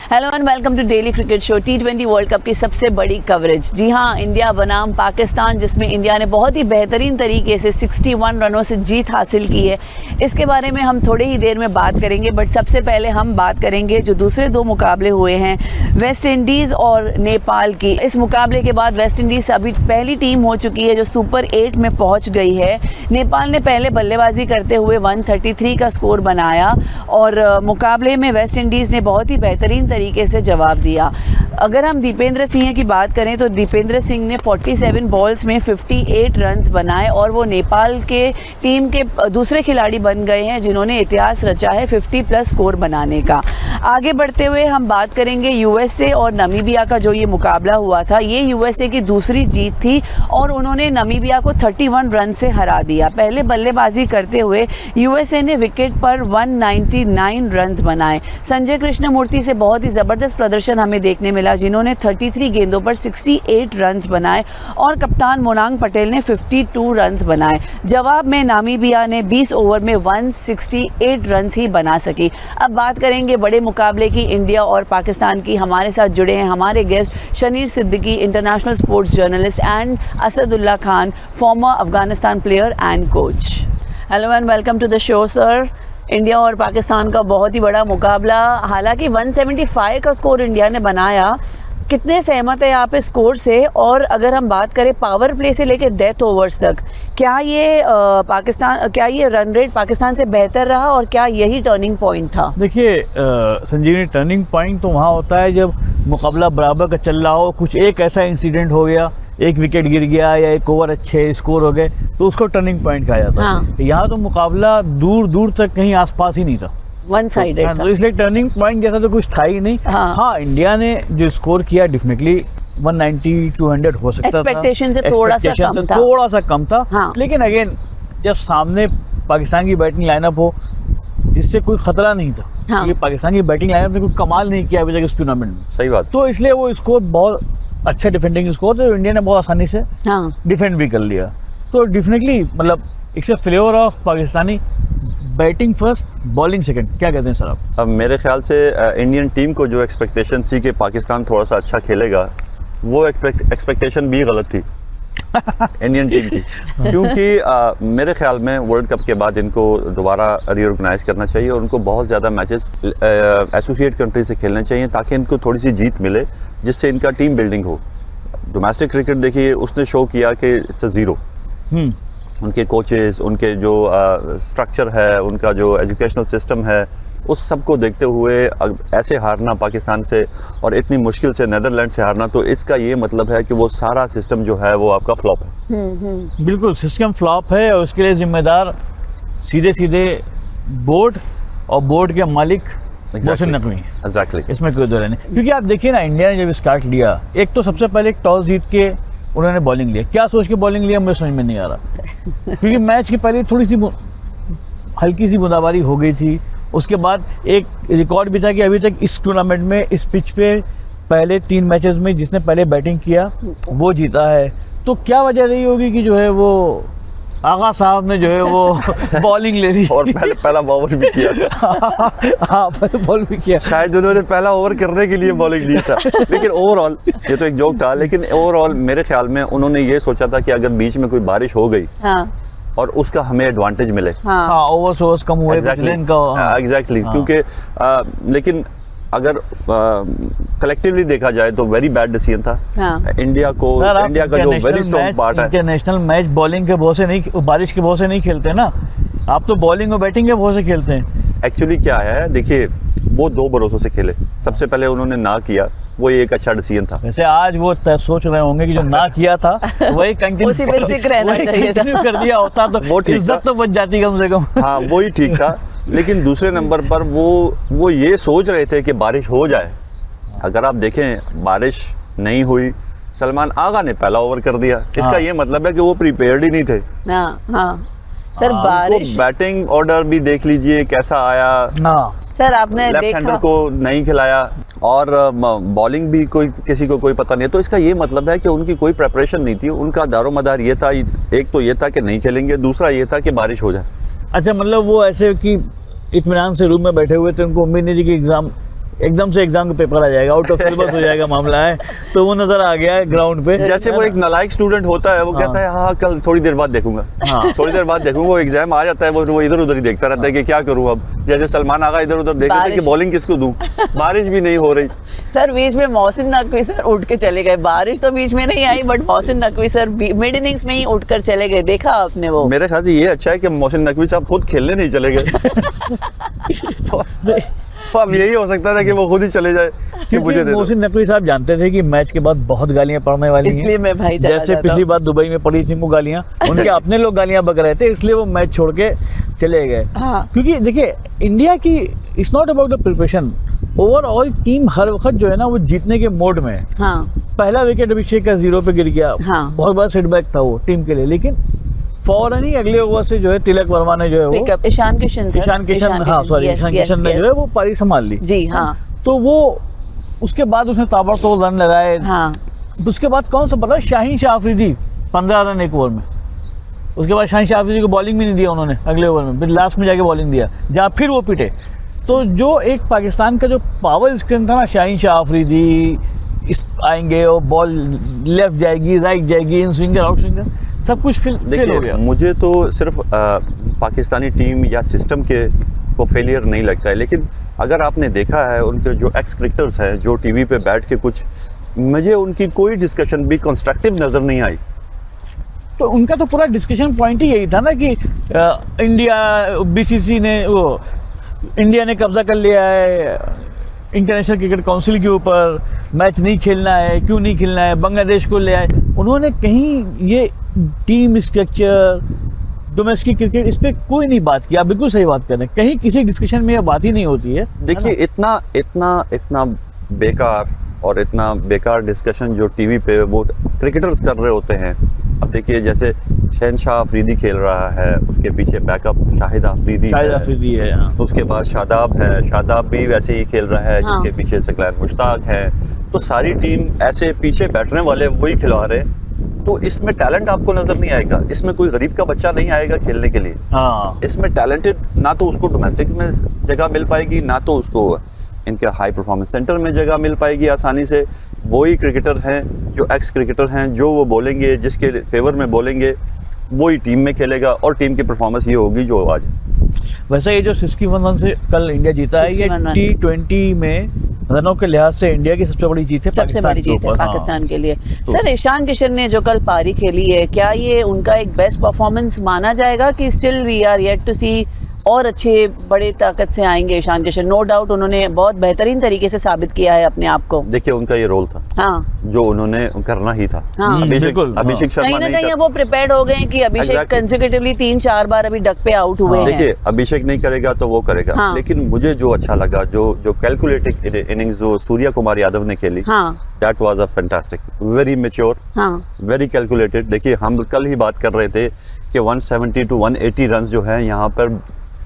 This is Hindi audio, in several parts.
Hello and welcome to daily cricket show. T20 world cup की सबसे बड़ी कवरेज। जी हाँ, इंडिया बनाम पाकिस्तान, जिसमें इंडिया ने बहुत ही बेहतरीन तरीके से 61 रनों से जीत हासिल की है, इसके बारे में हम थोड़ी ही देर में बात करेंगे। बट सबसे पहले हम बात करेंगे जो दूसरे दो मुकाबले हुए हैं, वेस्ट इंडीज़ और नेपाल की। इस मुकाबले के बाद वेस्ट इंडीज़ अभी पहली टीम हो चुकी है जो सुपर 8 में पहुँच गई है। नेपाल ने पहले बल्लेबाजी करते हुए 133 का स्कोर बनाया और मुकाबले में वेस्ट इंडीज़ ने बहुत ही बेहतरीन तरीके से जवाब दिया। अगर हम दीपेंद्र सिंह की बात करें तो दीपेंद्र सिंह ने 47 बॉल्स में 58 रन्स बनाए और वो नेपाल के टीम के दूसरे खिलाड़ी बन गए हैं जिन्होंने इतिहास रचा है 50+ स्कोर बनाने का। आगे बढ़ते हुए हम बात करेंगे यूएसए और नामीबिया का। जो ये मुकाबला हुआ था, ये यूएसए की दूसरी जीत थी और उन्होंने नामीबिया को 31 रन से हरा दिया। पहले बल्लेबाजी करते हुए यूएसए ने विकेट पर 199 रन्स बनाए। संजय कृष्णमूर्ति से बहुत ही ज़बरदस्त प्रदर्शन हमें देखने मिला, जिन्होंने 33 गेंदों पर 68 रन्स बनाए और कप्तान मोनांग पटेल ने 52 रन्स बनाए। जवाब में नामीबिया ने 20 ओवर में 168 रन्स ही बना सकी। अब बात करेंगे बड़े मुकाबले की, इंडिया और पाकिस्तान की। हमारे साथ जुड़े हैं हमारे guest Shaneer Siddiqui, international sports journalist, and Asadullah Khan, former Afghanistan player and coach. Hello and welcome to the show sir. India और पाकिस्तान का बहुत ही बड़ा मुकाबला, हालांकि 175 का स्कोर इंडिया ने बनाया। कितने सहमत है आप इस स्कोर से? और अगर हम बात करें पावर प्ले से लेकर डेथ ओवर्स तक, क्या ये रन रेट पाकिस्तान से बेहतर रहा और क्या यही टर्निंग पॉइंट था? देखिए संजीवनी, टर्निंग पॉइंट तो वहाँ होता है जब मुकाबला बराबर का चल रहा हो, कुछ एक ऐसा इंसिडेंट हो गया, एक विकेट गिर गया या एक ओवर अच्छे स्कोर हो गए, तो उसको टर्निंग पॉइंट कहा जाता है। हाँ। यहाँ तो मुकाबला दूर दूर तक कहीं आसपास ही नहीं था, वन साइडेड था। तो इसलिए टर्निंग पॉइंट जैसा तो कुछ था ही नहीं। हाँ, इंडिया ने जो स्कोर किया डेफिनेटली 190-200 हो सकता था, एक्सपेक्टेशन से थोड़ा सा कम था। हाँ। लेकिन अगेन जब सामने पाकिस्तान की बैटिंग लाइनअप हो जिससे कोई खतरा नहीं था, हाँ। क्योंकि पाकिस्तान की बैटिंग लाइनअप ने कोई कमाल नहीं किया अभी तक इस टूर्नामेंट में। सही बात। तो इसलिए वो स्कोर बहुत अच्छा डिफेंडिंग स्कोर था, इंडिया ने बहुत आसानी से डिफेंड भी कर लिया। तो डेफिनेटली मतलब it's a flavour of Pakistani batting first, bowling second. क्या कहते हैं सर आप? अब मेरे ख्याल से इंडियन टीम को जो एक्सपेक्टेशन थी कि पाकिस्तान थोड़ा सा अच्छा खेलेगा, वो एक्सपेक्टेशन भी गलत थी इंडियन टीम की। क्योंकि मेरे ख्याल में वर्ल्ड कप के बाद इनको दोबारा रीऑर्गेनाइज करना चाहिए और उनको बहुत ज़्यादा मैचेस एसोसिएट कंट्री से खेलने चाहिए ताकि इनको थोड़ी सी जीत मिले, जिससे इनका टीम बिल्डिंग हो। डोमेस्टिक क्रिकेट देखिए, उसने शो किया कि इट्स अ ज़ीरो। उनके कोचेस, उनके जो स्ट्रक्चर है, उनका जो एजुकेशनल सिस्टम है, उस सब को देखते हुए ऐसे हारना पाकिस्तान से और इतनी मुश्किल से नेदरलैंड से हारना, तो इसका ये मतलब है कि वो सारा सिस्टम जो है वो आपका फ्लॉप है। बिल्कुल सिस्टम फ्लॉप है और उसके लिए जिम्मेदार सीधे सीधे बोर्ड और बोर्ड के मालिक मोहसिन नकवी। एग्जैक्टली, इसमें कोई दो नहीं। क्योंकि आप देखिए ना, इंडिया ने जब स्टार्ट लिया, एक तो सबसे पहले एक टॉस जीत के उन्होंने बॉलिंग लिया। क्या सोच के बॉलिंग लिया मुझे समझ में नहीं आ रहा क्योंकि मैच के पहले थोड़ी सी हल्की सी बूंदाबांदी हो गई थी। उसके बाद एक रिकॉर्ड भी था कि अभी तक इस टूर्नामेंट में इस पिच पे पहले 3 मैचेस में जिसने पहले बैटिंग किया वो जीता है। तो क्या वजह रही होगी कि जो है वो आगा साहब ने जो है वो बॉलिंग ले ली और पहला ओवर भी किया। हाँ, पहले बॉल भी किया। शायद उन्होंने पहला ओवर करने के लिए बॉलिंग ली था। लेकिन ओवरऑल ये तो एक जोक था, लेकिन ओवरऑल मेरे ख्याल में उन्होंने ये सोचा था कि अगर बीच में कोई बारिश हो गई और उसका हमें एडवांटेज मिले, ओवर्स कम हुए एग्जैक्टली, क्योंकि लेकिन अगर कलेक्टिवली देखा जाए तो वेरी बैड डिसीजन था। इंडिया का जो वेरी स्ट्रॉन्ग पार्ट है। इंटरनेशनल मैच बॉलिंग के भरोसे नहीं, बारिश के भरोसे नहीं खेलते ना आप, तो बॉलिंग और बैटिंग के भरोसे खेलते हैं। एक्चुअली क्या है, देखिए वो 2 भरोसों से खेले। सबसे पहले उन्होंने ना किया, वो एक अच्छा डिसीजन था। वैसे आज वो सोच रहे होंगे कि जो ना किया था वही कंटिन्यू कर दिया होता तो वो इज्जत तो बच जाती कम से कम। हाँ, वही ठीक था। लेकिन दूसरे नंबर पर वो ये सोच रहे थे कि बारिश हो जाए। अगर आप देखें, बारिश नहीं हुई, सलमान आगा ने पहला ओवर कर दिया। इसका ये मतलब है कि वो प्रिपेयर्ड ही नहीं थे। सर बारिश, बैटिंग ऑर्डर भी देख लीजिए कैसा आया। सर आपने लेफ्ट हैंडर को नहीं खिलाया और बॉलिंग भी किसी को कोई पता नहीं है। तो इसका ये मतलब है कि उनकी कोई प्रेपरेशन नहीं थी। उनका दारोमदार ये था, एक तो ये था कि नहीं खेलेंगे, दूसरा ये था कि बारिश हो जाए। अच्छा, मतलब वो ऐसे कि इत्मीनान से रूम में बैठे हुए थे, उनको उम्मीद नहीं थी कि एग्जाम एकदम से एग्जाम का पेपर आ जाएगा, आउट ऑफ सिलेबस हो जाएगा मामला है, तो वो नजर आ गया है ग्राउंड पे। जैसे वो एक नालायक स्टूडेंट होता है, वो कहता है हाँ कल थोड़ी देर बाद देखूंगा, हाँ। थोड़ी देर बाद देखूंगा, वो एग्जाम आ जाता है, वो इधर उधर ही देखता रहता है कि क्या करूँ अब। जैसे सलमान आगा इधर उधर देख रहे थे कि बारिश। बॉलिंग किसको दूं, बारिश भी नहीं हो रही। सर बीच में मोहसिन नकवी सर उठ के चले गए, बारिश तो बीच में नहीं आई but Mohsin Naqvi sir mid innings में ही उठकर चले गए, देखा आपने वो? मेरे ख्याल से ये अच्छा है कि मोहसिन नकवी साहब खुद खेलने नहीं चले गए। तो अब यही हो सकता था कि वो खुद ही चले जाए कि मुझे क्योंकि दे दो। मोहसिन नकवी साहब जानते थे कि मैच के बाद बहुत गालियां पड़ने वाली हैं, इसलिए मैं भाई चला जैसे जाता पिछली हूँ। बार दुबई में पड़ी थी उनको गालियां, उनके अपने लोग गालियां बक रहे थे, इसलिए वो मैच छोड़ के चले गए। हाँ। क्योंकि देखिए इंडिया की it's not about the preparation, overall team हर वक्त जो है ना वो जीतने के मोड में है। हाँ पहला विकेट अभिषेक का 0 पे गिर गया, हाँ। बहुत बड़ा सेटबैक था वो टीम के लिए, लेकिन फौरन ही अगले ओवर से जो है तिलक वर्मा ने जो है वो पिकअप ईशान किशन सर, ईशान किशन, हाँ sorry, yes, Ishan yes, Kishan ने yes। जो है वो पारी संभाल ली। जी हाँ तो वो उसके बाद उसने ताबड़तोड़ रन लगाए। हाँ उसके बाद कौन सा पता, शाहीन शाह अफरीदी 15 रन एक ओवर में। उसके बाद शाहीन शाह अफरीदी को बॉलिंग भी नहीं दिया उन्होंने अगले ओवर में, फिर लास्ट में जाके बॉलिंग दिया जहाँ फिर वो पिटे। तो जो एक पाकिस्तान का जो पावर स्क्रीन था ना, शाहीन शाह अफरीदी आएंगे और बॉल लेफ्ट जाएगी, राइट जाएगी, इन स्विंगर आउट स्विंगर, सब कुछ फेल हो देखिए गया। मुझे तो सिर्फ पाकिस्तानी टीम या सिस्टम के को फेलियर नहीं लगता है, लेकिन अगर आपने देखा है उनके जो एक्स क्रिकेटर्स हैं जो टीवी पे बैठ के कुछ, मुझे उनकी कोई डिस्कशन भी कंस्ट्रक्टिव नज़र नहीं आई। तो उनका तो पूरा डिस्कशन पॉइंट ही यही था ना कि इंडिया बीसीसी ने वो इंडिया ने कब्जा कर लिया है इंटरनेशनल क्रिकेट काउंसिल के ऊपर, मैच नहीं खेलना है, क्यों नहीं खेलना है, बांग्लादेश को ले आए। उन्होंने कहीं ये टीम स्ट्रक्चर, डोमेस्टिक क्रिकेट, इस पर कोई नहीं बात किया। बिल्कुल सही बात कर रहे हैं, कहीं किसी डिस्कशन में यह बात ही नहीं होती है। देखिए इतना इतना इतना बेकार और इतना बेकार डिस्कशन जो टीवी पे वो क्रिकेटर्स कर रहे होते हैं। अब देखिए जैसे शहनशाह अफरीदी खेल रहा है, उसके पीछे बैकअप शाहिद अफरीदी शाहिद है, अफरीदी है, हाँ। उसके बाद शादाब है, शादाब भी वैसे ही खेल रहा है, हाँ। जिसके पीछे सकलैन मुश्ताक है। तो सारी टीम ऐसे पीछे बैठने वाले वही खिला रहे हैं। तो इसमें टैलेंट आपको नजर नहीं आएगा, इसमें कोई गरीब का बच्चा नहीं आएगा खेलने के लिए। हाँ इसमें टैलेंटेड ना तो उसको डोमेस्टिक में जगह मिल पाएगी, ना तो उसको इनके हाई परफॉर्मेंस सेंटर में जगह मिल पाएगी आसानी से। वही क्रिकेटर हैं जो एक्स क्रिकेटर हैं, जो वो बोलेंगे, जिसके फेवर में बोलेंगे वही टीम में खेलेगा और टीम की परफॉर्मेंस ये होगी जो आज। वैसे ये जो 61 रन से कल इंडिया जीता है, ये 61 runs। T20 में रनों के लिहाज से इंडिया की सबसे बड़ी जीत है, सबसे बड़ी जीत है ऊपर। हाँ। पाकिस्तान के लिए। सर ईशान किशन ने जो कल पारी खेली है, क्या ये उनका एक बेस्ट परफॉर्मेंस माना जाएगा कि still we are yet to see और अच्छे बड़े ताकत से आएंगे ईशान किशन? नो डाउट उन्होंने बहुत बेहतरीन तरीके से साबित किया है अपने आप को। देखिए उनका ये रोल था हाँ जो उन्होंने करना ही था। हाँ। बिल्कुल, अभिषेक शर्मा कहीं ना नहीं कहीं कर- अब वो प्रिपेयर्ड हो गए हैं कि अभिषेक Exactly। कंसेक्यूटिवली 3-4 बार अभी डक पे आउट हुए हैं। देखिए अभिषेक नहीं करेगा तो वो करेगा। हाँ। लेकिन मुझे जो अच्छा लगा, जो कैलकुलेटेड इनिंग्स जो सूर्या कुमार यादव ने खेली, हाँ that was a fantastic, very mature, हाँ वेरी कैलकुलेटेड। देखिए हम कल ही बात कर रहे थे कि 170 to 180 रन जो है यहाँ पर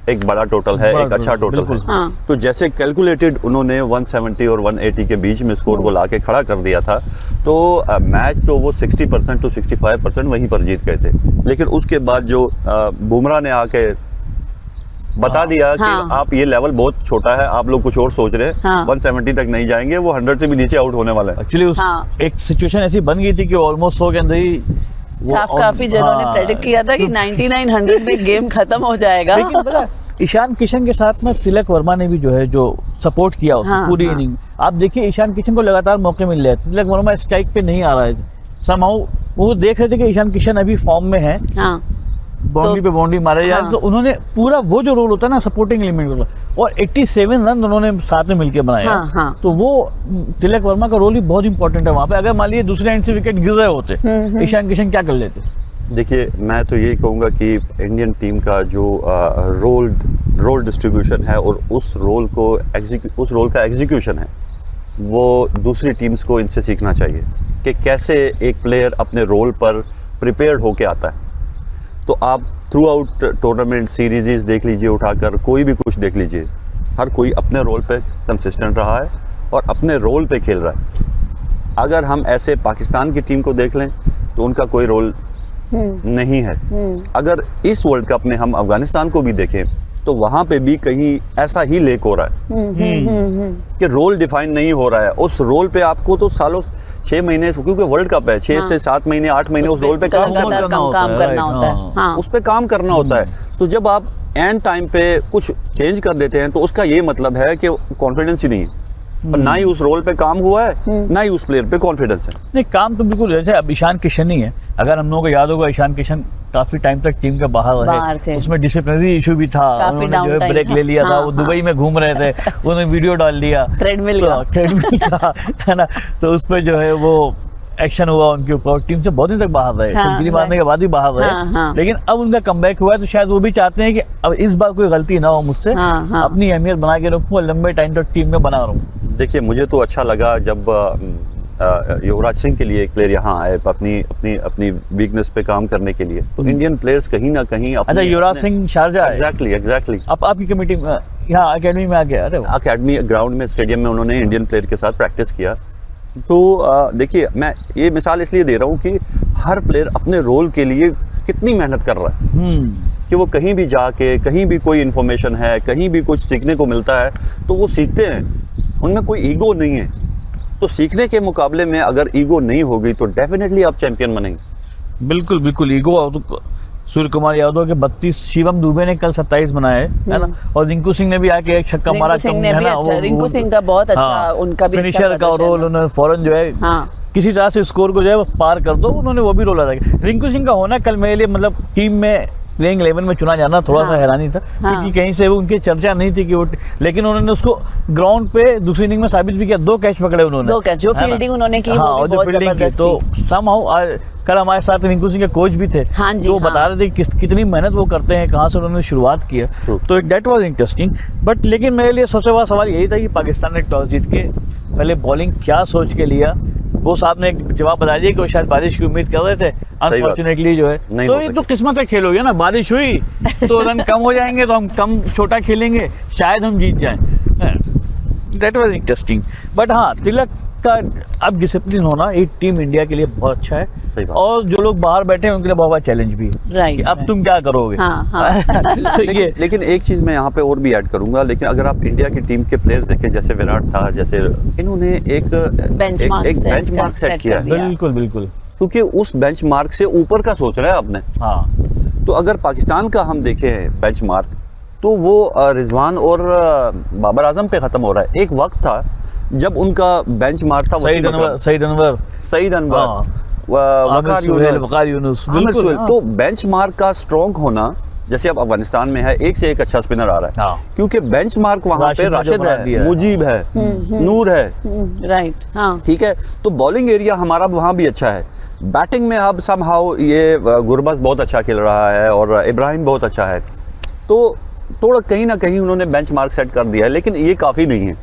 एक बड़ा टोटल है, बड़ा एक अच्छा टोटल, टोटल बिल्कुल। है। हाँ। तो जैसे कैलकुलेटेड उन्होंने 170 और 180 के बीच में स्कोर को लाके खड़ा कर दिया था, तो मैच तो वो 60% to 65% वहीं पर जीत गए थे। लेकिन उसके बाद जो बुमराह ने आके बता दिया कि हाँ। आप ये लेवल बहुत छोटा है, आप लोग कुछ और सोच रहे हैं, हाँ। 170 तक नहीं जाएंगे, वो 100 से भी नीचे आउट होने वाला है। एक्चुअली उस हाँ। एक सिचुएशन ऐसी बन गई थी कि ऑलमोस्ट 100 के अंदर ही वो काफी जनों ने हाँ। प्रेडिक्ट किया था कि 99-100 में गेम खत्म हो जाएगा। लेकिन पता है, ईशान किशन के साथ में तिलक वर्मा ने भी जो है जो सपोर्ट किया उसको हाँ, पूरी हाँ। इनिंग। आप देखिए ईशान किशन को लगातार मौके मिल रहे थे, तिलक वर्मा स्ट्राइक पे नहीं आ रहे थे। समहाउ वो देख रहे थे कि ईशान किशन अभी फॉर्म में है, हाँ बाउंड्री पे बाउंड्री मारे जा रहे, हाँ। तो उन्होंने पूरा वो जो रोल होता है ना सपोर्टिंग एलिमेंट का, और 87 रन उन्होंने साथ में मिलकर बनाया। हाँ, हाँ। तो वो तिलक वर्मा का रोल ही बहुत इंपॉर्टेंट है वहाँ पे। अगर मान लीजिए दूसरे एंड से विकेट गिर रहे होते, ईशान किशन क्या कर लेते? देखिए मैं तो यही कहूँगा कि इंडियन टीम का जो रोल डिस्ट्रीब्यूशन है और उस रोल का एग्जीक्यूशन है, वो दूसरी टीम्स को इनसे सीखना चाहिए कि कैसे एक प्लेयर अपने रोल पर प्रिपेयर्ड होके आता है। तो आप थ्रू आउट टूर्नामेंट सीरीज़ देख लीजिए, उठाकर कोई भी कुछ देख लीजिए, हर कोई अपने रोल पे कंसिस्टेंट रहा है और अपने रोल पे खेल रहा है। अगर हम ऐसे पाकिस्तान की टीम को देख लें तो उनका कोई रोल नहीं है। अगर इस वर्ल्ड कप में हम अफगानिस्तान को भी देखें तो वहाँ पे भी कहीं ऐसा ही लेक हो रहा है कि रोल डिफाइन नहीं हो रहा है। उस रोल पे आपको तो सालों 6 महीने, क्योंकि वर्ल्ड कप है, 6 से 7 महीने 8 महीने उस रोल पे काम लगातार काम करना होता है। हाँ। उस पे काम करना होता है। तो जब आप एंड टाइम पे कुछ चेंज कर देते हैं तो उसका ये मतलब है कि कॉन्फिडेंस ही नहीं है, और ना ही उस रोल पे काम हुआ है, ना ही उस प्लेयर पे कॉन्फिडेंस है। नहीं, काम तो बिल्कुल जैसे अब ईशान किशन ही है। अगर हम लोगों को याद होगा, ईशान किशन काफी टाइम तक टीम के बाहर थे। उसमें डिसिप्लिनरी इशू भी था, काफी उन्होंने जो है ब्रेक ले लिया था, वो दुबई में घूम रहे थे, उन्होंने वीडियो डाल दिया ट्रेडमिल का, है ना। तो उस पर जो है वो एक्शन हुआ उनके ऊपर, टीम से बहुत दिन तक बाहर रहे, सेंचुरी मारने के बाद भी बाहर रहे। लेकिन अब उनका कमबैक हुआ है, तो शायद वो भी चाहते हैं कि अब इस बार कोई गलती ना हो मुझसे, अपनी अहमियत बना के रखूं और लंबे टाइम तक टीम में बना रहूं। देखिए, मुझे तो अच्छा लगा जब युवराज सिंह के लिए एक प्लेयर यहाँ आए अपनी वीकनेस पे काम करने के लिए। तो इंडियन प्लेयर्स कहीं ना कहीं अच्छा, युवराज सिंह शारजा है। एग्जैक्टली अब आपकी कमेटी में यहाँ अकेडमी में आ गया? अरे अकेडमी ग्राउंड में, स्टेडियम में उन्होंने इंडियन प्लेयर के साथ प्रैक्टिस किया। तो देखिए, मैं ये मिसाल इसलिए दे रहा हूँ कि हर प्लेयर अपने रोल के लिए कितनी मेहनत कर रहा है कि वो कहीं भी जाके, कहीं भी कोई इन्फॉर्मेशन है, कहीं भी कुछ सीखने को मिलता है तो वो सीखते हैं, उनमें कोई ईगो नहीं है। तो सीखने के मुकाबले में अगर ईगो नहीं होगी तो डेफिनेटली आप चैंपियन बनेंगे। बिल्कुल बिल्कुल, ईगो सूर्य कुमार यादव के 32, शिवम दुबे ने कल 27 बनाए, है ना, और रिंकू सिंह ने भी आके एक छक्का मारा। रिंकू सिंह का बहुत अच्छा, उनका भी फिनिशर का रोल उन्होंने फौरन जो है किसी तरह से स्कोर को जो है पार कर दो, उन्होंने वो भी रोल अदा किया। रिंकू सिंह का होना कल मेरे लिए, मतलब टीम में प्लेइंग 11 में चुना जाना थोड़ा सा हैरानी था, क्योंकि कहीं से वो उनकी चर्चा नहीं थी कि वो, लेकिन उन्होंने उसको ग्राउंड पे दूसरी इनिंग में साबित भी किया। 2 कैच पकड़े उन्होंने, 2 कैच, जो फील्डिंग उन्होंने की, वो जो फील्डिंग की। तो समहाउ कल हमारे साथ रिंकू सिंह के कोच भी थे, तो बता रहे थे कि कितनी मेहनत वो करते हैं, कहाँ से उन्होंने शुरुआत किया। तो दैट वाज इंटरेस्टिंग। बट लेकिन मेरे लिए सबसे बड़ा सवाल यही था कि पाकिस्तान ने टॉस जीत के पहले बॉलिंग क्या सोच के लिया। वो साहब ने एक जवाब बता दिया कि वो शायद बारिश की उम्मीद कर रहे थे, अनफॉर्चुनेटली जो है। तो ये तो किस्मत का खेल हो गया ना, बारिश हुई तो रन कम हो जाएंगे, तो हम कम छोटा खेलेंगे, शायद हम जीत जाएं। That was interesting. बट हाँ, तिलक का अब डिसिप्लिन होना एक टीम इंडिया के लिए बहुत अच्छा है, और जो लोग बाहर बैठे हैं उनके लिए बहुत बड़ा चैलेंज भी है कि अब तुम क्या करोगे। तो लेकिन एक चीज मैं यहाँ पे और भी ऐड करूंगा। लेकिन अगर आप इंडिया की टीम के प्लेयर्स देखें, जैसे विराट था, जैसे इन्होंने एक बेंचमार्क सेट किया है। बिल्कुल बिल्कुल, क्योंकि उस बेंचमार्क से ऊपर का सोच रहा है आपने। तो अगर पाकिस्तान का हम देखें बेंचमार्क, तो वो रिजवान और बाबर आजम पे खत्म हो रहा है। एक वक्त था जब उनका बेंचमार्क था सईद अनवर, वकार यूनुस। तो बेंचमार्क का स्ट्रॉन्ग होना, जैसे अब अफगानिस्तान में है, एक से एक अच्छा स्पिनर आ रहा है, क्योंकि बेंचमार्क वहां पे राशिद है, मुजीब है, नूर है, राइट, ठीक है। तो बॉलिंग एरिया हमारा वहां भी अच्छा है। बैटिंग में अब समहाउ ये गुरबज बहुत अच्छा खेल रहा है और इब्राहिम बहुत अच्छा है। तो थोड़ा कहीं ना कहीं उन्होंने बेंचमार्क सेट कर दिया है, लेकिन ये काफी नहीं है।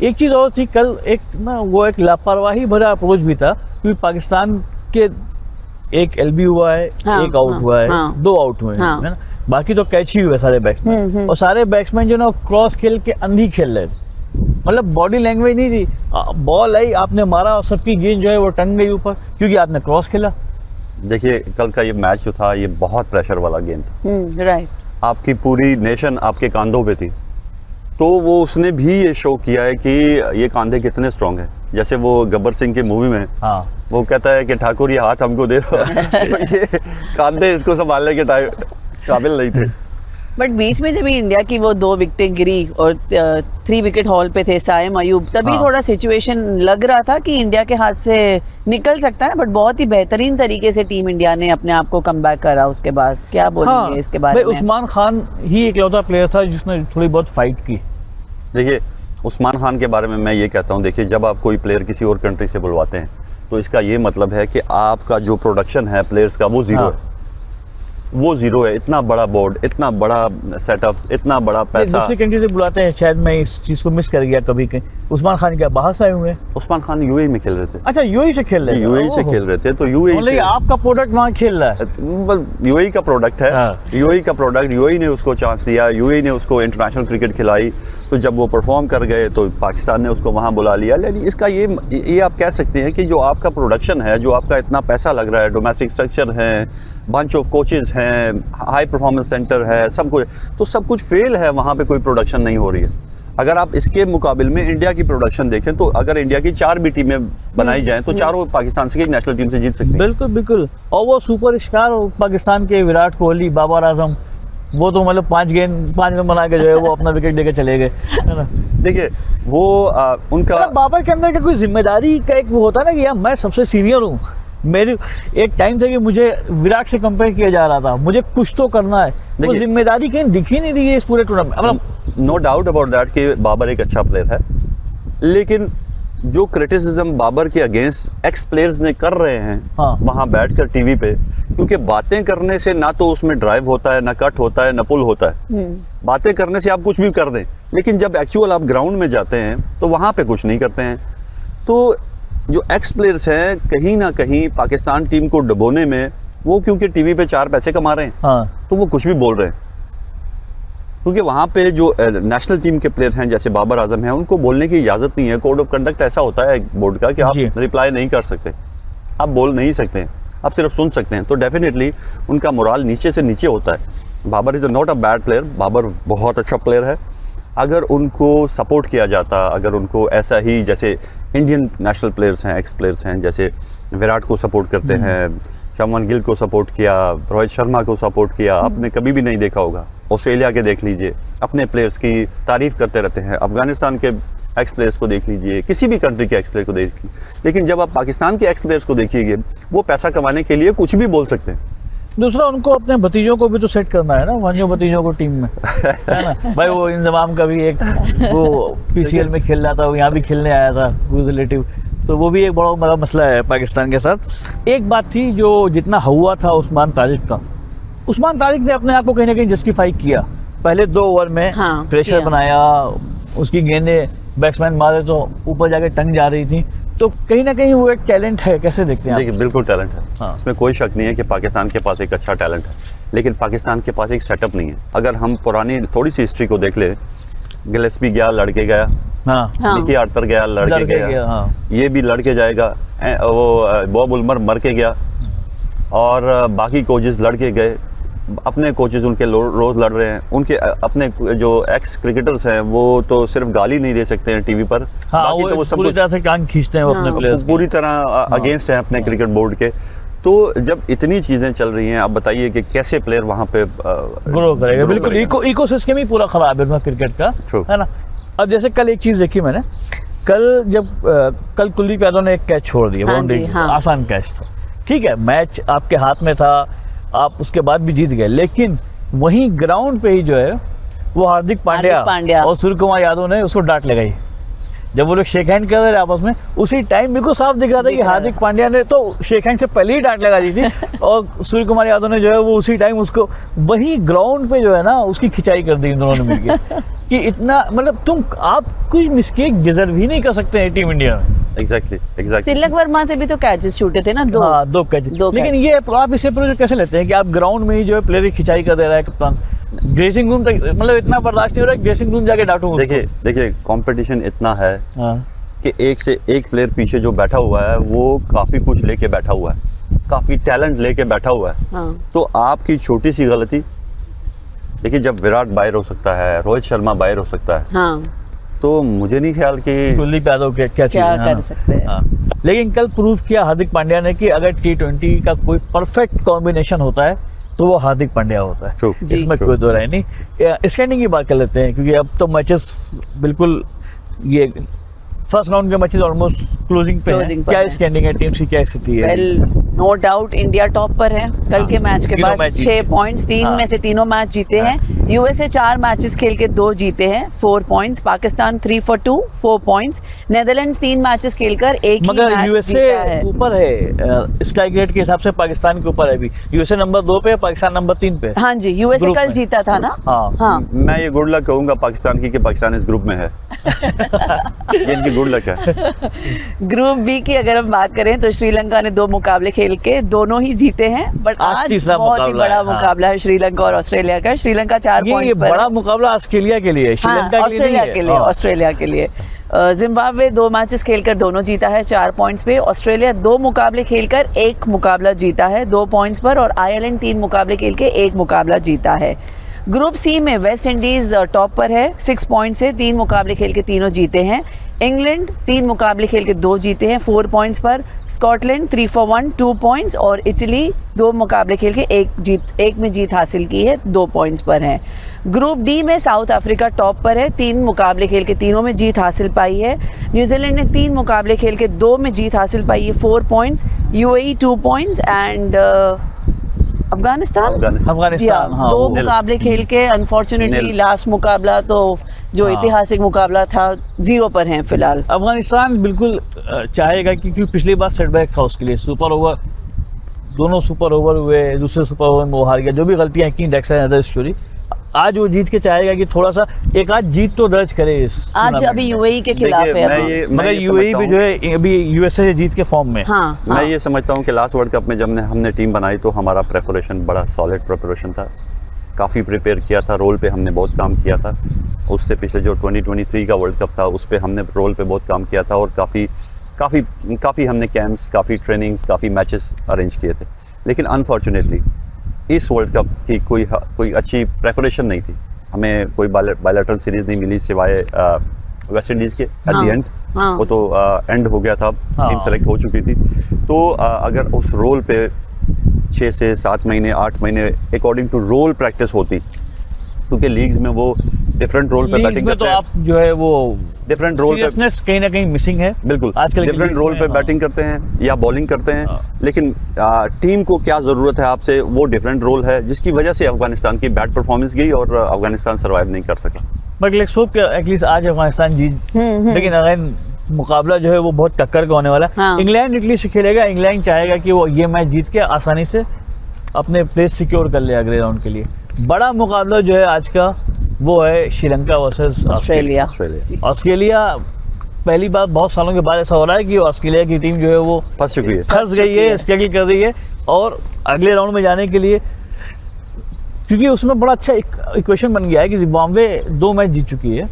एक चीज और थी कल, एक ना वो एक लापरवाही भरा अप्रोच भी था, क्योंकि पाकिस्तान के एक एलबी हुआ है, एक आउट हुआ है, 2 आउट हुए हैं, है ना, बाकी तो कैच ही हुए सारे बैट्समैन। और सारे बैट्समैन जो ना क्रॉस खेल के अंधी खेल रहे थे, मतलब बॉडी लैंग्वेज नहीं थी। बॉल आई, आपने मारा और सबकी गेंद जो है वो टंग गई ऊपर, क्योंकि आपने क्रॉस खेला। देखिए, कल का ये मैच जो था, ये बहुत प्रेशर वाला गेम था। राइट, आपकी पूरी नेशन आपके कांधों पे थी। तो वो उसने भी ये शो किया है कि ये कांधे कितने स्ट्रांग है। जैसे वो गब्बर सिंह की मूवी में वो कहता है कि ठाकुर ये हाथ हमको दे दो। ये कांधे इसको संभालने के टाइम काबिल नहीं थे। बट बीच में जब इंडिया की वो 2 विकेटें गिरी और 3 विकेट हॉल पे थे साइम अयूब, तभी थोड़ा सिचुएशन लग रहा था कि इंडिया के हाथ से निकल सकता है। बट बहुत ही बेहतरीन तरीके से टीम इंडिया ने अपने आप को कमबैक करा। उसके बाद क्या बोलेंगे इसके बारे में? उस्मान खान ही इकलौता प्लेयर था जिसने थोड़ी बहुत फाइट की। देखिए, उस्मान खान के बारे में मैं ये कहता हूँ, देखिए, जब आप कोई प्लेयर किसी और कंट्री से बुलवाते हैं तो इसका ये मतलब है कि आपका जो प्रोडक्शन है प्लेयर्स का वो जीरो है। वो जीरो है। इतना बड़ा बोर्ड, इतना बड़ा सेटअप, इतना बड़ा पैसा। दूसरी कंट्री से बुलाते हैं, शायद मैं इस चीज को मिस कर गया कभी कहीं। उस्मान खान क्या बाहर से आए हुए हैं? उस्मान खान यूएई में खेल रहे थे। अच्छा, यूएई से खेल रहे थे? यूएई से खेल रहे थे। तो यूएई से आपका प्रोडक्ट वहाँ खेल रहा है, यूएई का प्रोडक्ट है। यूएई का प्रोडक्ट, यूएई ने उसको चांस दिया, यूएई ने उसको इंटरनेशनल क्रिकेट खिलाई। तो जब वो परफॉर्म कर गए तो पाकिस्तान ने उसको वहाँ बुला लिया। लेकिन इसका ये आप कह सकते हैं कि जो आपका प्रोडक्शन है, जो आपका इतना पैसा लग रहा है, डोमेस्टिक स्ट्रक्चर है, बंच ऑफ कोचेज हैं, हाई परफॉर्मेंस सेंटर है, सब कुछ, तो सब कुछ फेल है, वहाँ पे कोई प्रोडक्शन नहीं हो रही है। अगर आप इसके मुकाबले में इंडिया की प्रोडक्शन देखें तो अगर इंडिया की 4 भी टीमें बनाई जाएं तो चारों पाकिस्तान से एक नेशनल टीम से जीत सकती हैं। बिल्कुल बिल्कुल। और वो सुपर स्टार पाकिस्तान के विराट कोहली, बाबर आजम, वो तो मतलब 5 रन बना के जो है वो अपना विकेट लेके चले गए, है ना। देखिए वो उनका मतलब बाबर के अंदर का कोई जिम्मेदारी का एक वो होता है ना कि यार मैं सबसे सीनियर हूँ, मेरी एक टाइम था कि मुझे विराट से कंपेयर किया जा रहा था, मुझे कुछ तो करना है, वो देखिए- जिम्मेदारी कहीं दिख ही नहीं रही है इस पूरे टूर्नामेंट। मतलब नो डाउट अबाउट दैट कि बाबर एक अच्छा प्लेयर है, लेकिन जो क्रिटिसिज्म बाबर के अगेंस्ट एक्स प्लेयर्स ने कर रहे हैं हाँ। वहां बैठकर टीवी पे, क्योंकि बातें करने से ना तो उसमें ड्राइव होता है, ना कट होता है, ना पुल होता है। बातें करने से आप कुछ भी कर दें, लेकिन जब एक्चुअल आप ग्राउंड में जाते हैं तो वहां पे कुछ नहीं करते हैं। तो जो एक्स प्लेयर्स हैं कहीं ना कहीं पाकिस्तान टीम को डुबोने में, वो क्योंकि टीवी पे 4 पैसे कमा रहे हैं, हाँ तो वो कुछ भी बोल रहे हैं। क्योंकि वहाँ पे जो नेशनल टीम के प्लेयर हैं जैसे बाबर आजम हैं, उनको बोलने की इजाज़त नहीं है। कोड ऑफ कंडक्ट ऐसा होता है बोर्ड का कि आप जी। रिप्लाई नहीं कर सकते, आप बोल नहीं सकते, आप सिर्फ सुन सकते हैं। तो डेफिनेटली उनका मोराल नीचे से नीचे होता है। Babar is not a bad player, Babar बहुत अच्छा प्लेयर है। अगर उनको सपोर्ट किया जाता, अगर उनको ऐसा ही जैसे इंडियन नेशनल प्लेयर्स हैं, एक्स प्लेयर्स हैं, जैसे विराट को सपोर्ट करते हैं, शुभमन गिल को सपोर्ट किया, रोहित शर्मा को सपोर्ट किया, आपने कभी भी नहीं देखा होगा। ऑस्ट्रेलिया के देख लीजिए, अपने प्लेयर्स की तारीफ करते रहते हैं। अफगानिस्तान के एक्स प्लेयर्स को देख लीजिए, किसी भी कंट्री के एक्स प्लेयर को देख लीजिए, लेकिन जब आप पाकिस्तान के एक्स प्लेयर्स को देखिएगा, वो पैसा कमाने के लिए कुछ भी बोल सकते हैं। दूसरा उनको अपने भतीजों को भी तो सेट करना है ना, वंजो भतीजों को टीम में, है ना भाई। वो इंजमाम का भी एक वो पीसीएल में खेल रहा था, वो यहाँ भी खेलने आया था रिलेटिव, तो वो भी एक बड़ा बड़ा मसला है पाकिस्तान के साथ। एक बात थी जो जितना हुआ था उस्मान तारिक का, उस्मान तारिक ने अपने आप को कहीं ना कहीं जस्टिफाई किया। पहले 2 ओवर में हाँ, प्रेशर किया। बनाया, उसकी गेंदें बैट्समैन मारे तो ऊपर जाके टंग जा रही थी, तो कहीं ना कहीं वो एक टैलेंट है। कैसे देखते हैं आप? देखिए बिल्कुल टैलेंट है, हाँ। इसमें कोई शक नहीं है कि पाकिस्तान के पास एक अच्छा टैलेंट है, लेकिन पाकिस्तान के पास एक सेटअप नहीं है। अगर हम पुरानी थोड़ी सी हिस्ट्री को देख ले, गिलेस्पी गया लड़के गया, हाँ हाँ। निकी आर्टर गया लड़के गया, हाँ। ये भी लड़के जाएगा, वो बॉब उल्मर मर के गया, और बाकी कोचेस लड़के गए, अपने कोचेस उनके रोज लड़ रहे हैं। उनके अपने जो एक्स क्रिकेटर्स हैं वो तो सिर्फ गाली नहीं दे सकते हैं टीवी पर, हाँ, बाकी तो वो सब पूरी कुछ तरह से कान खींचते हैं वो अपने हाँ। प्लेयर्स पूरी तरह अगेंस्ट हैं अपने क्रिकेट बोर्ड के। तो जब इतनी चीजें चल रही हैं, आप बताइए कि कैसे प्लेयर वहां पे ग्रो करेगा। बिल्कुल इकोसिस्टम ही पूरा खराब है क्रिकेट का, True. है ना। अब जैसे कल एक चीज देखी मैंने, कल कुलदीप यादव ने एक कैच छोड़ दिया, हाँ बाउंड्री, जी, हाँ। आसान कैच था, ठीक है, मैच आपके हाथ में था, आप उसके बाद भी जीत गए, लेकिन वहीं ग्राउंड पे ही जो है वो हार्दिक पांड्या और सूर्य कुमार यादव ने उसको डांट लगाई। जब वो लोग शेक हैंड कर रहे थे आपस में, उसी टाइम बिल्कुल साफ दिख रहा था कि हार्दिक पांड्या ने तो शेक हैंड से पहले ही डांट लगा दी थी और सूर्य कुमार यादव ने जो है वो उसी टाइम उसको वही ग्राउंड पे जो है ना उसकी खिंचाई कर दी इन दोनों ने मिलकर कि इतना मतलब आप कोई मिस्टेक डिजर्व ही नहीं कर सकते हैं टीम इंडिया में। एग्जैक्टली तिलक वर्मा से भी तो कैचेस छूटे थे ना, 2। हाँ, 2 कैच। लेकिन ये आप इसे प्रोजेक्ट कैसे लेते हैं कि आप ग्राउंड में ही जो है प्लेयर की खिंचाई कर दे रहा है कप्तान, ड्रेसिंग रूम तक मतलब इतना बर्दाश्त नहीं हो रहा है, ड्रेसिंग रूम जाके डांटो। देखिए कंपटीशन इतना है हाँ। कि एक से एक प्लेयर पीछे जो बैठा हुआ है वो काफी कुछ लेके बैठा हुआ है, काफी टैलेंट लेके बैठा हुआ है। हाँ। तो आपकी छोटी सी गलती, देखिए जब विराट बाहर हो सकता है, रोहित शर्मा बाहर हो सकता है, हाँ। तो मुझे नहीं ख्याल कि कुलदीप यादव क्या चीज़ क्या है, कर हाँ। सकते हैं। हाँ। लेकिन कल प्रूव किया हार्दिक पांड्या ने कि अगर T20 का कोई परफेक्ट कॉम्बिनेशन होता है तो वो हार्दिक पांड्या होता है। True, जी। इसमें true. कोई दो राय नहीं। स्टैंडिंग की बात कर लेते हैं क्योंकि अब तो मैचेस बिल्कुल ये फर्स्ट राउंड के मैचेस ऑलमोस्ट क्लोजिंग पे Closing हैं। पर क्या हैं। स्टैंडिंग है टीम की, क्या स्थिति है? Well no doubt India top पर है। कल के मैच के तीनों बाद मैच 6 पॉइंट्स, 3 हाँ। में से तीनों मैच जीते हैं। यूएसए 4 मैचेस खेल के 2 जीते हैं, 4 points. Pakistan 3 for 2, 4 points. Netherlands 3 matches खेलकर एक ही मगर मैच जीता यूएसए है। ऊपर है स्ट्राइक रेट के हिसाब से, पाकिस्तान के ऊपर है अभी। यूएसए नंबर 2 पे है, पाकिस्तान नंबर 3 पे है। हाँ जी, यूएसए ग्रुप कल में। जीता था ना। हाँ। हाँ। मैं ये गुड लक कहूंगा पाकिस्तान की कि पाकिस्तान इस ग्रुप में है। ये इनकी गुड लक है। ग्रुप बी की अगर हम बात करें तो श्रीलंका ने 2 मुकाबले खेल के दोनों ही जीते हैं, बट आज आज तीसरा बहुत ही मुकाबला बड़ा है, हाँ। मुकाबला है श्रीलंका और ऑस्ट्रेलिया का। श्रीलंका 4 ये पॉइंट्स पर बड़ा है। मुकाबला ऑस्ट्रेलिया के लिए, हाँ, श्रीलंका के लिए ऑस्ट्रेलिया नहीं है। के लिए, हाँ। ऑस्ट्रेलिया के लिए। जिम्बाब्वे 2 मैचेस खेलकर दोनों जीता है 4 पॉइंट्स पे। ऑस्ट्रेलिया 2 मुकाबले खेलकर 1 मुकाबला जीता है 2 पॉइंट्स पर। और आयरलैंड 3 मुकाबले खेल के 1 मुकाबला जीता है। ग्रुप सी में वेस्ट इंडीज टॉप पर है 6 पॉइंट से, 3 मुकाबले खेल के तीनों जीते हैं। इंग्लैंड 3 मुकाबले खेल के 2 जीते हैं 4 पॉइंट्स पर। Scotland 3 for 1 2 points. और इटली 2 मुकाबले खेल के 1 में जीत हासिल की है 2 पॉइंट्स पर है। ग्रुप डी में साउथ अफ्रीका टॉप पर है, 3 मुकाबले खेल के तीनों में जीत हासिल पाई है। न्यूजीलैंड ने 3 मुकाबले खेल के 2 में जीत हासिल पाई है 4 points. UAE 2 points and Afghanistan हाँ, 2 मुकाबले खेल के अनफॉर्चुनेटली लास्ट मुकाबला तो जो ऐतिहासिक मुकाबला था 0 पर हैं फिलहाल। अफगानिस्तान बिल्कुल चाहेगा क्योंकि पिछली बार सेटबैक था उसके लिए। सुपर ओवर, दोनों सुपर ओवर हुए, दूसरे सुपर ओवर में वो हार गया। जो भी गलतियां की डेक्स अदर स्टोरी, आज वो जीत के चाहेगा कि थोड़ा सा एक आध जीत तो दर्ज करे इस आज अभी यूएई के खिलाफ है मगर यूएई भी जो है अभी यूएसए से जीत के फॉर्म में। मैं ये समझता हूँ कि लास्ट वर्ल्ड कप में जब हमने टीम बनाई तो हमारा प्रेपरेशन बड़ा सॉलिड प्रेपरेशन था, काफ़ी प्रिपेयर किया था, रोल पे हमने बहुत काम किया था। उससे पिछले जो 2023 का वर्ल्ड कप था उस पर हमने रोल पे बहुत काम किया था और काफ़ी हमने कैंप्स, काफ़ी ट्रेनिंग्स, काफ़ी मैचेस अरेंज किए थे। लेकिन अनफॉर्चुनेटली इस वर्ल्ड कप की कोई अच्छी प्रेपरेशन नहीं थी। हमें कोई बायलैटरल सीरीज नहीं मिली सिवाय वेस्ट इंडीज़ के एट द एंड। वो तो एंड हो गया था, टीम सेलेक्ट हो चुकी थी। तो अगर उस रोल पे 6 से 7 महीने 8 महीने अकॉर्डिंग टू रोल प्रैक्टिस होती, क्योंकि लीग्स में वो डिफरेंट रोल पे बैटिंग करते हैं। आप जो है वो डिफरेंट रोल पे कहीं ना कहीं मिसिंग है। बिल्कुल आजकल डिफरेंट रोल पे बैटिंग करते हैं या बॉलिंग करते हैं। लेकिन टीम को क्या जरूरत है आपसे, वो डिफरेंट रोल है जिसकी वजह से अफगानिस्तान की बैड परफॉर्मेंस गई और अफगानिस्तान सर्वाइव नहीं कर सका। बट लेट्स होप कि एटलीस्ट आज अफगानिस्तान जीत। लेकिन अगर मुकाबला जो है वो बहुत टक्कर का होने वाला है। इंग्लैंड इटली से खेलेगा। इंग्लैंड चाहेगा कि वो ये मैच जीत के आसानी से अपने प्लेस सिक्योर कर ले अगले राउंड के लिए। बड़ा मुकाबला जो है आज का वो है श्रीलंका वर्सेस ऑस्ट्रेलिया। ऑस्ट्रेलिया पहली बार बहुत सालों के बाद ऐसा हो रहा है कि ऑस्ट्रेलिया की टीम जो है वो फंस गई है, स्ट्रगल कर रही है और अगले राउंड में जाने के लिए, क्योंकि उसमें बड़ा अच्छा इक्वेशन बन गया है कि जिम्बाब्वे 2 मैच जीत चुकी है,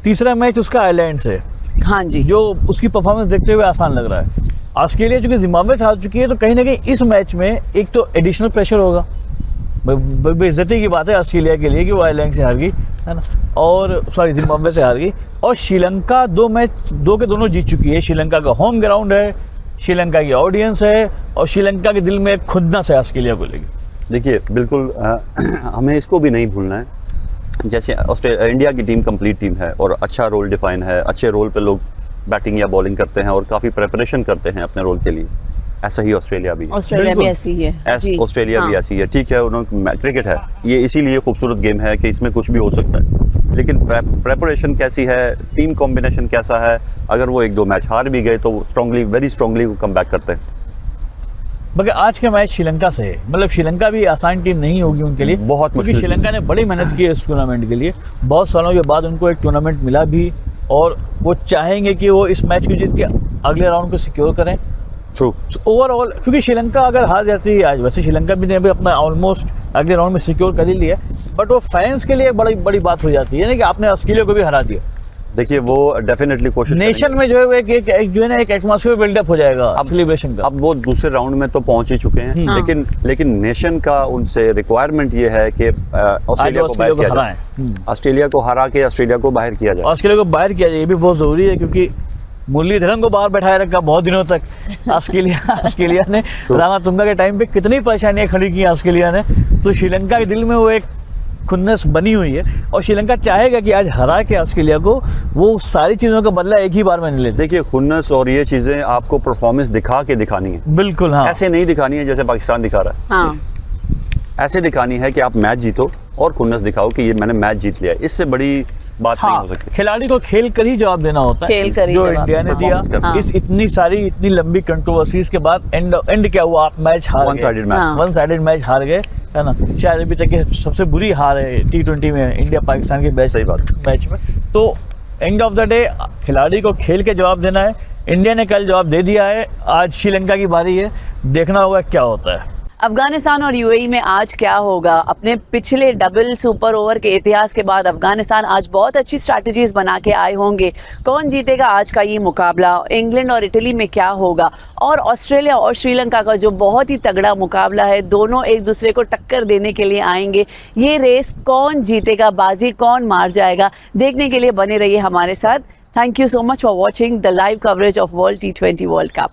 तीसरा मैच उसका आयरलैंड से। हाँ जी, जो उसकी परफॉर्मेंस देखते हुए आसान लग रहा है। ऑस्ट्रेलिया चूंकि जिम्बाब्वे से हार चुकी है तो कहीं ना कहीं इस मैच में एक तो एडिशनल प्रेशर होगा। बेइज्जती की बात है ऑस्ट्रेलिया के लिए कि वो आयरलैंड से हार गई, है ना, और सॉरी जिम्बाब्वे से हार गई। और श्रीलंका 2 मैच 2 के दोनों जीत चुकी है। श्रीलंका का होम ग्राउंड है, श्रीलंका की ऑडियंस है और श्रीलंका के दिल में एक खुदनस है ऑस्ट्रेलिया को लेकर। देखिए बिल्कुल हमें इसको भी नहीं भूलना है। जैसे इंडिया की टीम कंप्लीट टीम है और अच्छा रोल डिफाइन है, अच्छे रोल पे लोग बैटिंग या बॉलिंग करते हैं और काफ़ी प्रिपरेशन करते हैं अपने रोल के लिए। ऐसा ही ऑस्ट्रेलिया भी ऐसी ही है। ऑस्ट्रेलिया भी ऐसी है। ठीक है, उन्होंने क्रिकेट है, ये इसीलिए खूबसूरत गेम है कि इसमें कुछ भी हो सकता है। लेकिन प्रेपरेशन कैसी है, टीम कॉम्बिनेशन कैसा है, अगर वो 1-2 मैच हार भी गए तो वेरी स्ट्रांगली कम बैक करते हैं। मगर आज का मैच श्रीलंका से है, मतलब श्रीलंका भी आसान टीम नहीं होगी उनके लिए, बहुत मुश्किल। श्रीलंका ने बड़ी मेहनत की है इस टूर्नामेंट के लिए। बहुत सालों के बाद उनको एक टूर्नामेंट मिला भी और वो चाहेंगे कि वो इस मैच को जीत के अगले राउंड को सिक्योर करें। ट्रू। ओवरऑल क्योंकि श्रीलंका अगर हार जाती है आज, वैसे श्रीलंका भी ने अभी अपना ऑलमोस्ट अगले राउंड में सिक्योर कर ही लिया, बट वो फैंस के लिए बड़ी बड़ी बात हो जाती है ना कि आपने ऑस्ट्रेलिया को भी हरा दिया। देखिए वो डेफिनेटली कोशिश नेशन में जो है एक जो है ना एक एटमॉस्फेयर बिल्डअप हो जाएगा सेलिब्रेशन का। अब वो दूसरे राउंड में तो पहुंच ही चुके हैं, लेकिन नेशन का उनसे रिक्वायरमेंट ये है कि ऑस्ट्रेलिया को बाहर किया जाए, ऑस्ट्रेलिया को हरा के ऑस्ट्रेलिया को बाहर किया जाए। ऑस्ट्रेलिया को बाहर किया जाए ये भी बहुत जरूरी है, क्योंकि मुरलीधरन को बाहर बैठाए रखा बहुत दिनों तक ऑस्ट्रेलिया ने। रामातुंगा के टाइम पे कितनी परेशानियां खड़ी की ऑस्ट्रेलिया ने, तो श्रीलंका के दिल में वो एक खुन्नस बनी हुई है और श्रीलंका चाहेगा कि आज हरा के ऑस्ट्रेलिया को वो सारी चीज़ों का बदला एक ही बार में ले। देखिए खुन्नस और ये चीज़ें आपको परफॉर्मेंस दिखा के दिखानी है। बिल्कुल हाँ, ऐसे नहीं दिखानी है जैसे पाकिस्तान दिखा रहा है। हाँ। ऐसे दिखानी है कि आप मैच जीतो और खुन्नस दिखाओ कि ये मैंने मैच जीत लिया। इससे बड़ी बात नहीं हो सकती। खिलाड़ी को खेल कर ही जवाब देना होता है, जो इंडिया ने दिया इस इतनी लंबी कंट्रोवर्सीज के बाद। एंड क्या हुआ, आप मैच हार गए, वन साइडेड मैच हार गए, है ना। शायद अभी तक की सबसे बुरी हार है T20 में इंडिया पाकिस्तान के मैच में। तो एंड ऑफ द डे खिलाड़ी को खेल के जवाब देना है। इंडिया ने कल जवाब दे दिया है, आज श्रीलंका की बारी है, देखना होगा क्या होता है। अफगानिस्तान और यूएई में आज क्या होगा? अपने पिछले डबल सुपर ओवर के इतिहास के बाद अफगानिस्तान आज बहुत अच्छी स्ट्रैटेजीज बना के आए होंगे। कौन जीतेगा आज का ये मुकाबला? इंग्लैंड और इटली में क्या होगा? और ऑस्ट्रेलिया और श्रीलंका का जो बहुत ही तगड़ा मुकाबला है, दोनों एक दूसरे को टक्कर देने के लिए आएंगे। ये रेस कौन जीतेगा, बाजी कौन मार जाएगा, देखने के लिए बने रहिए हमारे साथ। Thank you so much for watching the live coverage of World T20 World Cup.